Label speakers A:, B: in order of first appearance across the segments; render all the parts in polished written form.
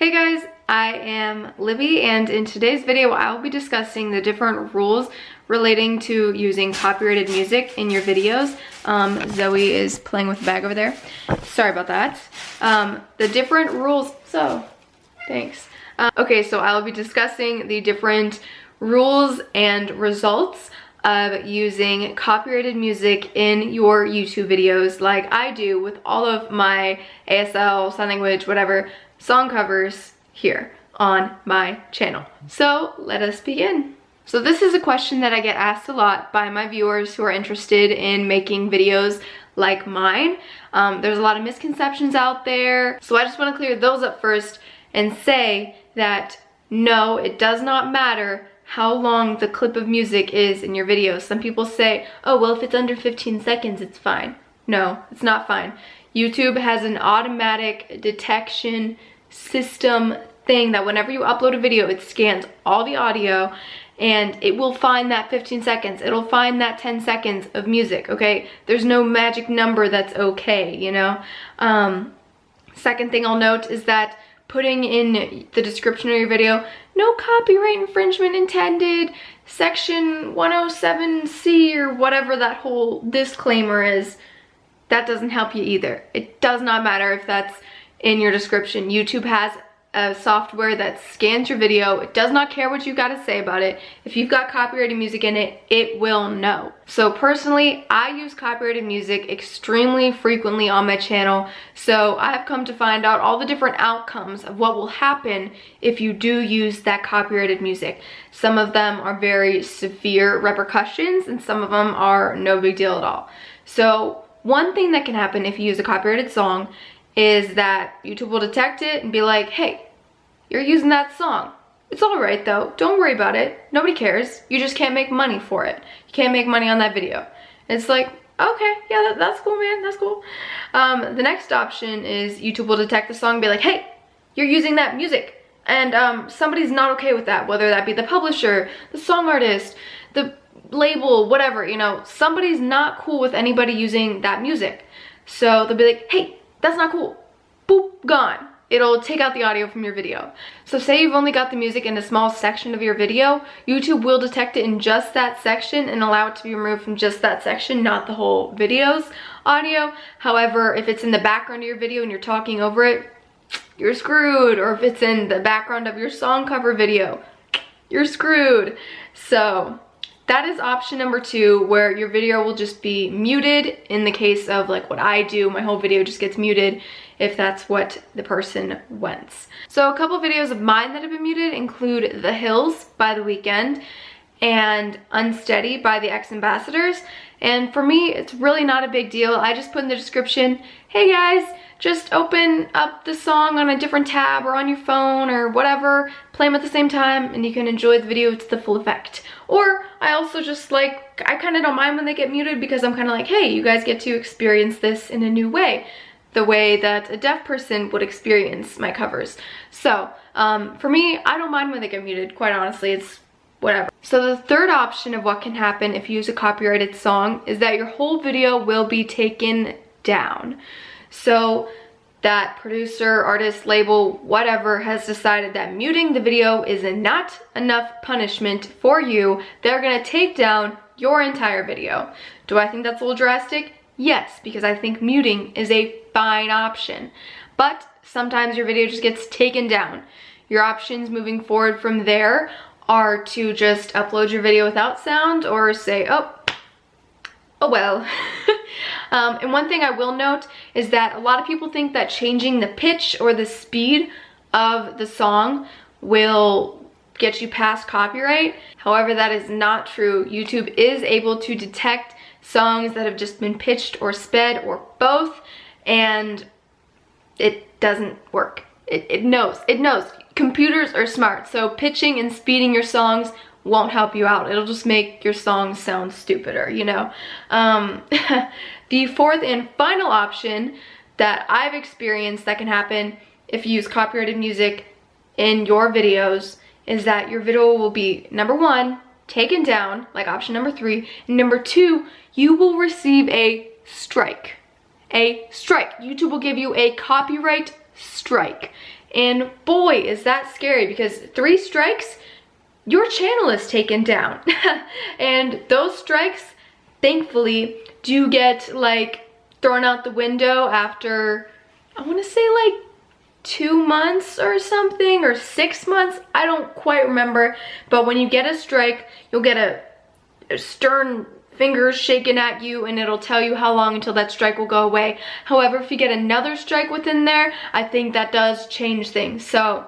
A: Hey guys, I am Libby, and in today's video I will be discussing the different rules relating to using copyrighted music in your videos. Zoe is playing with a bag over there. Sorry about that. The different rules, thanks. Okay, so I will be discussing the different rules and results of using copyrighted music in your YouTube videos like I do with all of my ASL, sign language, whatever, song covers here on my channel. So let us begin. So this is a question that I get asked a lot by my viewers who are interested in making videos like mine. There's a lot of misconceptions out there, so I just want to clear those up first and say that no, it does not matter how long the clip of music is in your video. Some people say, oh, well, if it's under 15 seconds, it's fine. No, it's not fine. YouTube has an automatic detection system thing that whenever you upload a video, it scans all the audio and it will find that 15 seconds. It'll find that 10 seconds of music, okay? There's no magic number that's okay, you know? Second thing I'll note is that putting in the description of your video, no copyright infringement intended, section 107C or whatever that whole disclaimer is, that doesn't help you either. It does not matter if that's in your description. YouTube has a software that scans your video. It does not care what you gotta say about it. If you've got copyrighted music in it, it will know. So personally, I use copyrighted music extremely frequently on my channel, so I've come to find out all the different outcomes of what will happen if you do use that copyrighted music. Some of them are very severe repercussions and some of them are no big deal at all. So one thing that can happen if you use a copyrighted song is that YouTube will detect it and be like, hey, you're using that song. It's all right though, don't worry about it. Nobody cares. You just can't make money for it. You can't make money on that video. It's like, okay, yeah, that's cool, man, that's cool. The next option is YouTube will detect the song and be like, hey, you're using that music. And somebody's not okay with that, whether that be the publisher, the song artist, the label, whatever, you know, somebody's not cool with anybody using that music. So they'll be like, hey, that's not cool. Boop, gone. It'll take out the audio from your video. So say you've only got the music in a small section of your video, YouTube will detect it in just that section and allow it to be removed from just that section, not the whole video's audio. However, if it's in the background of your video and you're talking over it, you're screwed. Or if it's in the background of your song cover video, you're screwed. So that is option number 2, where your video will just be muted. In the case of like what I do, my whole video just gets muted if that's what the person wants. So a couple videos of mine that have been muted include The Hills by The Weeknd and Unsteady by the Ex-Ambassadors. And for me, it's really not a big deal. I just put in the description, hey guys, just open up the song on a different tab or on your phone or whatever, play them at the same time, and you can enjoy the video to the full effect. Or I also just like, I kind of don't mind when they get muted because I'm kind of like, hey, you guys get to experience this in a new way, the way that a deaf person would experience my covers. So for me, I don't mind when they get muted, quite honestly, it's whatever. So the third option of what can happen if you use a copyrighted song is that your whole video will be taken down. So that producer, artist, label, whatever has decided that muting the video is not enough punishment for you. They're gonna take down your entire video. Do I think that's a little drastic? Yes, because I think muting is a fine option. But sometimes your video just gets taken down. Your options moving forward from there are to just upload your video without sound or say, oh well. And one thing I will note is that a lot of people think that changing the pitch or the speed of the song will get you past copyright. However, that is not true. YouTube is able to detect songs that have just been pitched or sped or both, and it doesn't work. It knows. Computers are smart, so pitching and speeding your songs won't help you out. It'll just make your songs sound stupider, you know. The fourth and final option that I've experienced that can happen if you use copyrighted music in your videos is that your video will be, number 1, taken down, like option number 3, and number 2, you will receive a strike. YouTube will give you a copyright strike. And boy, is that scary, because 3 strikes, your channel is taken down. And those strikes, thankfully, do get like thrown out the window after, I want to say like 2 months or something, or 6 months. I don't quite remember. But when you get a strike, you'll get a stern fingers shaken at you, and it'll tell you how long until that strike will go away. However, if you get another strike within there, I think that does change things. So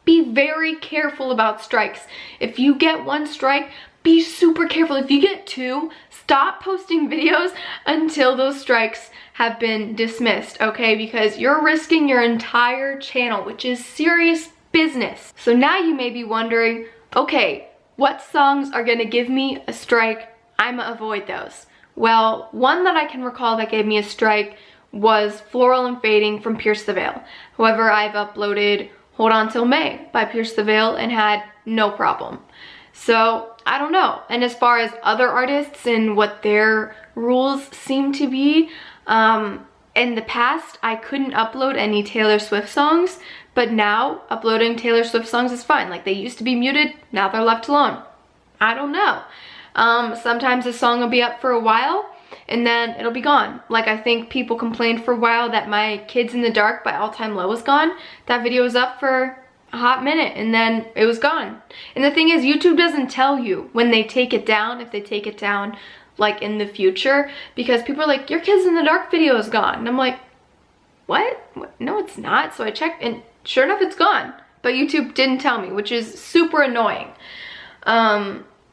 A: be very careful about strikes. If you get 1 strike, be super careful. If you get 2, stop posting videos until those strikes have been dismissed, okay? Because you're risking your entire channel, which is serious business. So now you may be wondering, okay, what songs are gonna give me a strike? I'ma avoid those. Well, one that I can recall that gave me a strike was Floral and Fading from Pierce the Veil. However, I've uploaded Hold On Till May by Pierce the Veil and had no problem. So I don't know. And as far as other artists and what their rules seem to be, in the past I couldn't upload any Taylor Swift songs, but now uploading Taylor Swift songs is fine. Like, they used to be muted, now they're left alone. I don't know. Sometimes a song will be up for a while and then it'll be gone. Like, I think people complained for a while that my Kids in the Dark by All Time Low was gone. That video was up for a hot minute and then it was gone. And the thing is, YouTube doesn't tell you when they take it down, if they take it down like in the future, because people are like, your Kids in the Dark video is gone. And I'm like, what? No, it's not. So I checked and sure enough, it's gone. But YouTube didn't tell me, which is super annoying.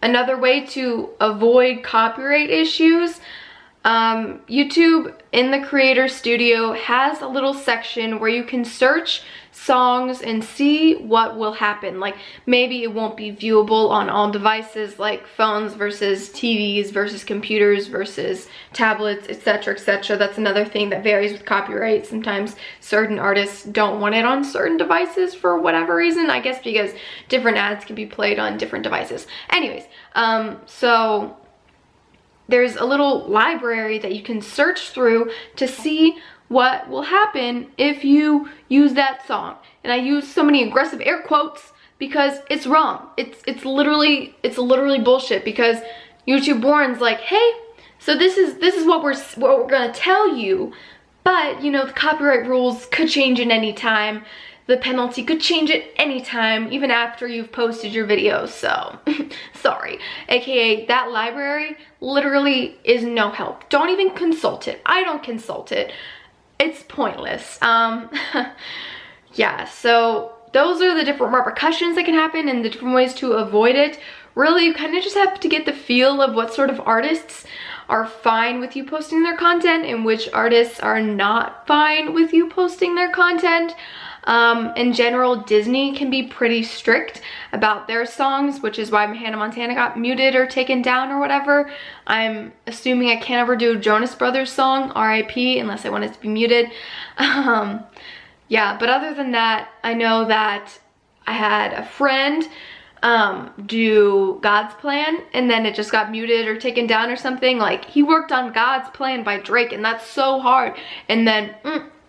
A: Another way to avoid copyright issues, YouTube in the Creator Studio has a little section where you can search songs and see what will happen. Like, maybe it won't be viewable on all devices, like phones versus TVs versus computers versus tablets, etc., etc. That's another thing that varies with copyright. Sometimes certain artists don't want it on certain devices for whatever reason, I guess because different ads can be played on different devices. Anyways, so there's a little library that you can search through to see what will happen if you use that song. And I use so many aggressive air quotes because it's wrong. It's literally bullshit, because YouTube warns like, hey, so this is what we're gonna tell you, but you know, the copyright rules could change at any time. The penalty could change at any time, even after you've posted your video, so sorry. AKA, that library literally is no help. Don't even consult it. I don't consult it. It's pointless. Yeah, so those are the different repercussions that can happen and the different ways to avoid it. Really, you kind of just have to get the feel of what sort of artists are fine with you posting their content and which artists are not fine with you posting their content. In general, Disney can be pretty strict about their songs, which is why Hannah Montana got muted or taken down or whatever. I'm assuming I can't ever do a Jonas Brothers song, RIP, unless I want it to be muted. Yeah, but other than that, I know that I had a friend do God's Plan and then it just got muted or taken down or something. Like, he worked on God's Plan by Drake and that's so hard, and then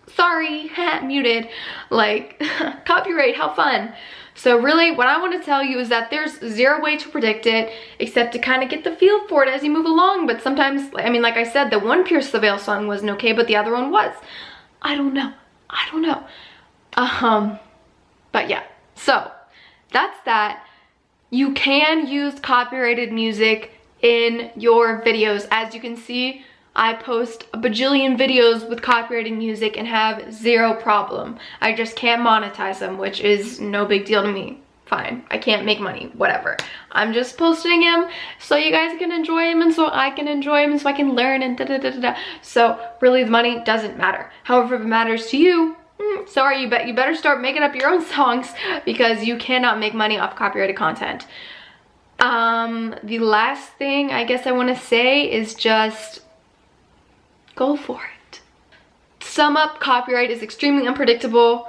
A: sorry, muted. Like, copyright, how fun. So really, what I want to tell you is that there's zero way to predict it except to kind of get the feel for it as you move along. But sometimes, I mean, like I said, the one Pierce the Veil song wasn't okay, but the other one was. I don't know. But yeah, so that's that. You can use copyrighted music in your videos. As you can see, I post a bajillion videos with copyrighted music and have zero problem. I just can't monetize them, which is no big deal to me. Fine, I can't make money, whatever. I'm just posting them so you guys can enjoy them and so I can enjoy them and so I can learn and da-da-da-da-da. So really, the money doesn't matter. However, if it matters to you, sorry, you better start making up your own songs because you cannot make money off copyrighted content. The last thing I guess I want to say is just go for it. To sum up, copyright is extremely unpredictable,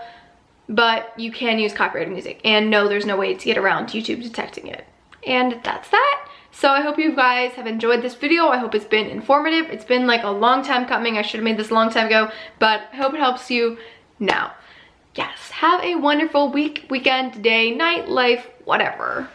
A: but you can use copyrighted music, and no, there's no way to get around YouTube detecting it. And that's that. So I hope you guys have enjoyed this video. I hope it's been informative. It's been like a long time coming. I should have made this a long time ago, but I hope it helps you now. yes, have a wonderful week, weekend, day, night, life, whatever.